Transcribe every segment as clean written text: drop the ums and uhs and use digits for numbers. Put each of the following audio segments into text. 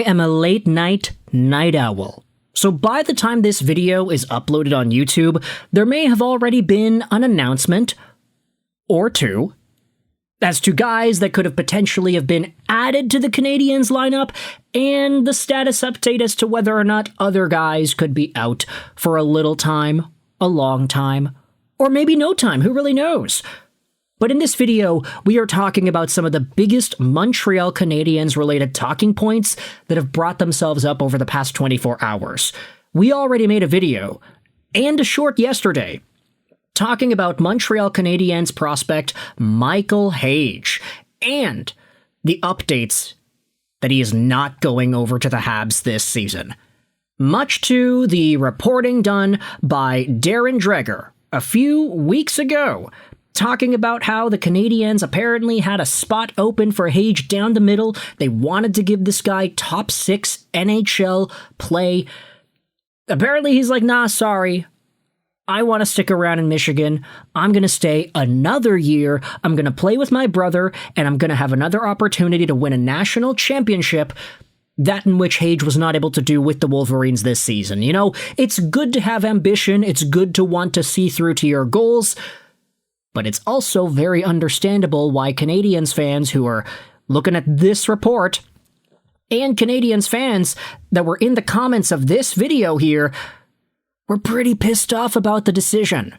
am a late night owl. So by the time this video is uploaded on YouTube, there may have already been an announcement or two as to guys that could have potentially have been added to the Canadiens lineup and the status update as to whether or not other guys could be out for a little time, a long time, or maybe no time, who really knows? But in this video, we are talking about some of the biggest Montreal Canadiens related talking points that have brought themselves up over the past 24 hours. We already made a video, and a short yesterday, talking about Montreal Canadiens prospect Michael Hage, and the updates that he is not going over to the Habs this season. Much to the reporting done by Darren Dreger a few weeks ago, talking about how the Canadiens apparently had a spot open for Hage down the middle. They wanted to give this guy top 6 NHL play. Apparently he's like, nah, sorry. I want to stick around in Michigan. I'm going to stay another year. I'm going to play with my brother, and I'm going to have another opportunity to win a national championship, that in which Hage was not able to do with the Wolverines this season. You know, it's good to have ambition. It's good to want to see through to your goals. But it's also very understandable why Canadiens fans who are looking at this report and Canadiens fans that were in the comments of this video here were pretty pissed off about the decision.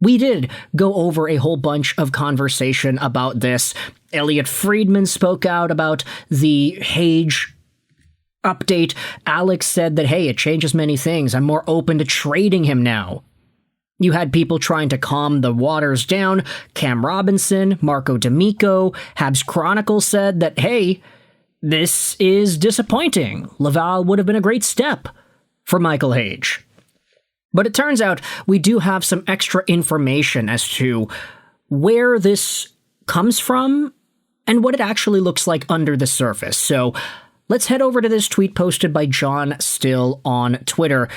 We did go over a whole bunch of conversation about this. Elliot Friedman spoke out about the Hage update. Alex said that, hey, it changes many things. I'm more open to trading him now. You had people trying to calm the waters down. Cam Robinson, Marco D'Amico, Habs Chronicle said that, hey, this is disappointing. Laval would have been a great step for Michael Hage. But it turns out we do have some extra information as to where this comes from and what it actually looks like under the surface. So let's head over to this tweet posted by John Still on Twitter.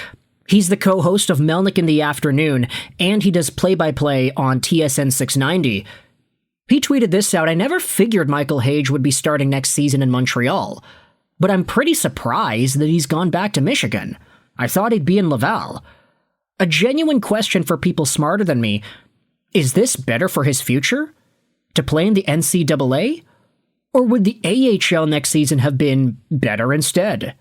He's the co-host of Melnick in the Afternoon, and he does play-by-play on TSN 690. He tweeted this out: I never figured Michael Hage would be starting next season in Montreal, but I'm pretty surprised that he's gone back to Michigan. I thought he'd be in Laval. A genuine question for people smarter than me: is this better for his future? To play in the NCAA? Or would the AHL next season have been better instead?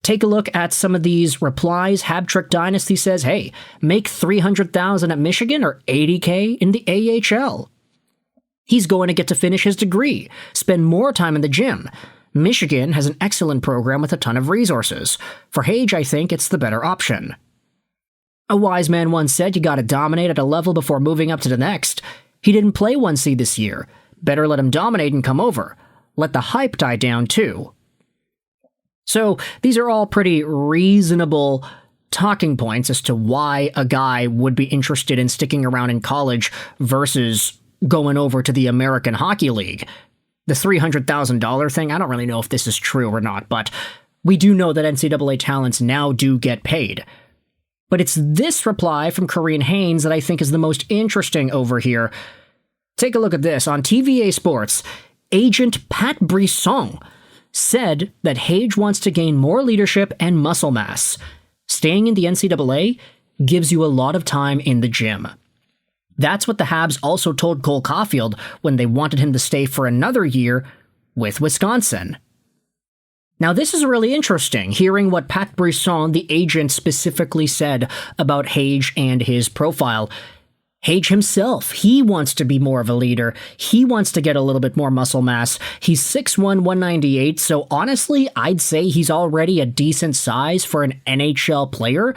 Take a look at some of these replies. Habtrick Dynasty says, hey, make $300,000 at Michigan or $80K in the AHL. He's going to get to finish his degree, spend more time in the gym. Michigan has an excellent program with a ton of resources. For Hage, I think it's the better option. A wise man once said you gotta dominate at a level before moving up to the next. He didn't play 1C this year. Better let him dominate and come over. Let the hype die down too. So these are all pretty reasonable talking points as to why a guy would be interested in sticking around in college versus going over to the American Hockey League. The $300,000 thing, I don't really know if this is true or not, but we do know that NCAA talents now do get paid. But it's this reply from Corrine Haynes that I think is the most interesting over here. Take a look at this. On TVA Sports, agent Pat Brisson said that Hage wants to gain more leadership and muscle mass. Staying in the NCAA gives you a lot of time in the gym. That's what the Habs also told Cole Caulfield when they wanted him to stay for another year with Wisconsin. Now this is really interesting, hearing what Pat Brisson, the agent, specifically said about Hage and his profile. Hage himself, he wants to be more of a leader. He wants to get a little bit more muscle mass. He's 6'1", 198, so honestly, I'd say he's already a decent size for an NHL player.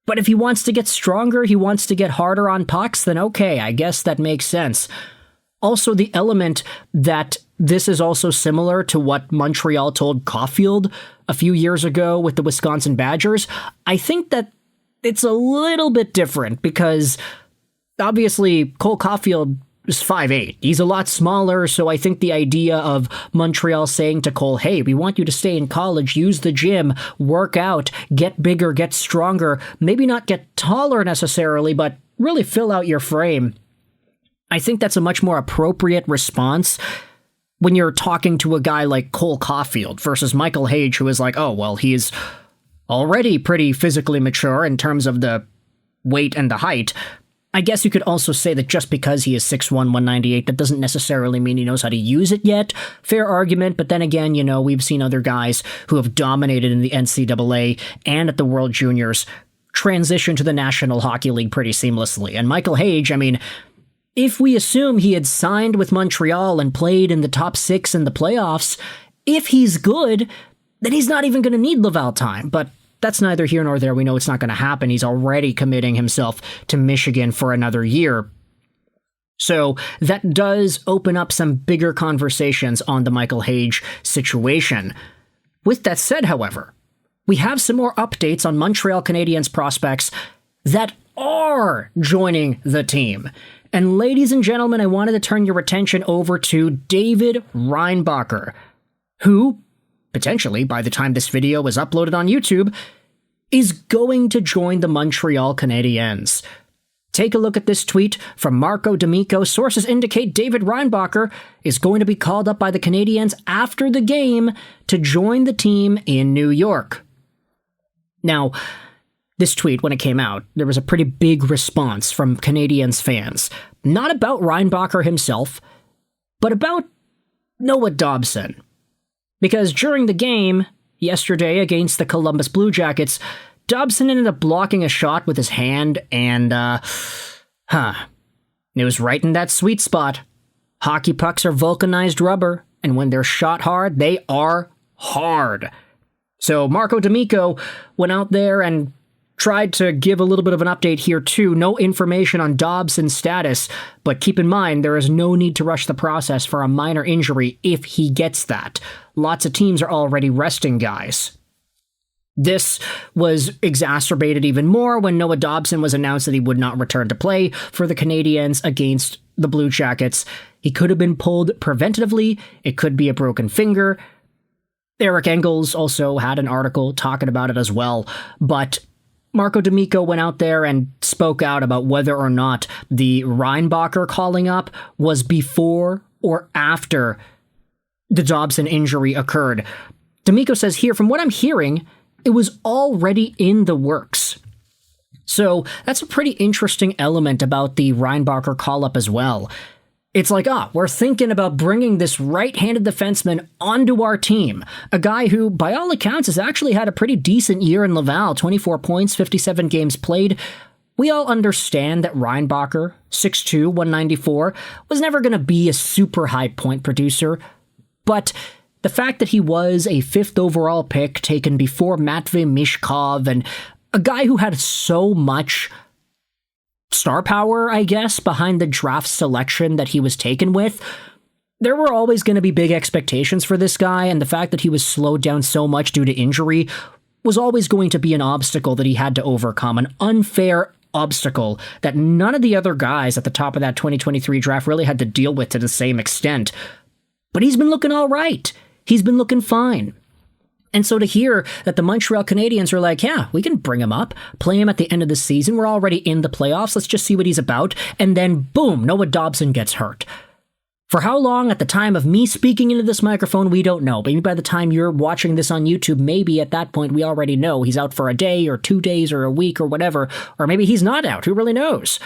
But if he wants to get stronger, he wants to get harder on pucks, then okay, I guess that makes sense. Also, the element that this is also similar to what Montreal told Caulfield a few years ago with the Wisconsin Badgers, I think that it's a little bit different because obviously, Cole Caulfield is 5'8". He's a lot smaller, so I think the idea of Montreal saying to Cole, hey, we want you to stay in college, use the gym, work out, get bigger, get stronger, maybe not get taller necessarily, but really fill out your frame. I think that's a much more appropriate response when you're talking to a guy like Cole Caulfield versus Michael Hage, who is like, oh, well, he's already pretty physically mature in terms of the weight and the height. I guess you could also say that just because he is 6'1", 198, that doesn't necessarily mean he knows how to use it yet. Fair argument, but then again, we've seen other guys who have dominated in the NCAA and at the World Juniors transition to the National Hockey League pretty seamlessly. And Michael Hage, if we assume he had signed with Montreal and played in the top 6 in the playoffs, if he's good, then he's not even going to need Laval time. But that's neither here nor there. We know it's not going to happen. He's already committing himself to Michigan for another year. So that does open up some bigger conversations on the Michael Hage situation. With that said, however, we have some more updates on Montreal Canadiens prospects that are joining the team. And ladies and gentlemen, I wanted to turn your attention over to David Reinbacher, who, potentially by the time this video is uploaded on YouTube, is going to join the Montreal Canadiens. Take a look at this tweet from Marco D'Amico. Sources indicate David Reinbacher is going to be called up by the Canadiens after the game to join the team in New York. Now, this tweet, when it came out, there was a pretty big response from Canadiens fans. Not about Reinbacher himself, but about Noah Dobson. Because during the game yesterday against the Columbus Blue Jackets, Dobson ended up blocking a shot with his hand and, it was right in that sweet spot. Hockey pucks are vulcanized rubber, and when they're shot hard, they are hard. So Marco D'Amico went out there and tried to give a little bit of an update here too. No information on Dobson's status, but keep in mind there is no need to rush the process for a minor injury if he gets that. Lots of teams are already resting guys. This was exacerbated even more when Noah Dobson was announced that he would not return to play for the Canadiens against the Blue Jackets. He could have been pulled preventatively. It could be a broken finger. Eric Engels also had an article talking about it as well, but Marco D'Amico went out there and spoke out about whether or not the Reinbacher calling up was before or after the Dobson injury occurred. D'Amico says here, from what I'm hearing, it was already in the works. So that's a pretty interesting element about the Reinbacher call-up as well. It's like, we're thinking about bringing this right-handed defenseman onto our team. A guy who, by all accounts, has actually had a pretty decent year in Laval. 24 points, 57 games played. We all understand that Reinbacher, 6'2", 194, was never going to be a super high point producer. But the fact that he was a 5th overall pick taken before Matvei Mishkov and a guy who had so much star power, I guess, behind the draft selection that he was taken with, there were always going to be big expectations for this guy, and the fact that he was slowed down so much due to injury was always going to be an obstacle that he had to overcome, an unfair obstacle that none of the other guys at the top of that 2023 draft really had to deal with to the same extent. But he's been looking all right. He's been looking fine. And so to hear that the Montreal Canadiens are like, yeah, we can bring him up, play him at the end of the season, we're already in the playoffs, let's just see what he's about, and then boom, Noah Dobson gets hurt. For how long at the time of me speaking into this microphone, we don't know. Maybe by the time you're watching this on YouTube, maybe at that point we already know he's out for a day or 2 days or a week or whatever, or maybe he's not out, who really knows?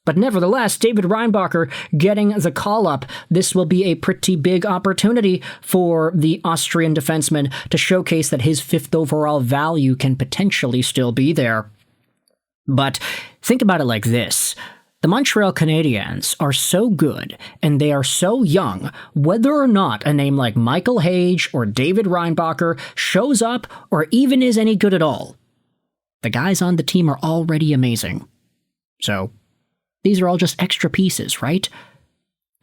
But nevertheless, David Reinbacher getting the call-up. This will be a pretty big opportunity for the Austrian defenseman to showcase that his 5th overall value can potentially still be there. But think about it like this. The Montreal Canadiens are so good, and they are so young, whether or not a name like Michael Hage or David Reinbacher shows up or even is any good at all. The guys on the team are already amazing. So these are all just extra pieces, right?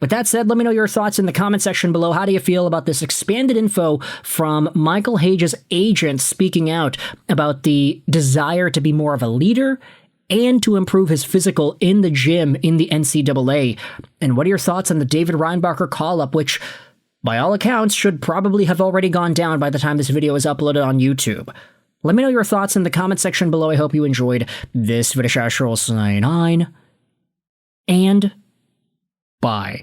With that said, let me know your thoughts in the comment section below. How do you feel about this expanded info from Michael Hage's agent speaking out about the desire to be more of a leader and to improve his physical in the gym in the NCAA? And what are your thoughts on the David Reinbacher call-up, which, by all accounts, should probably have already gone down by the time this video is uploaded on YouTube? Let me know your thoughts in the comment section below. I hope you enjoyed this video. And bye.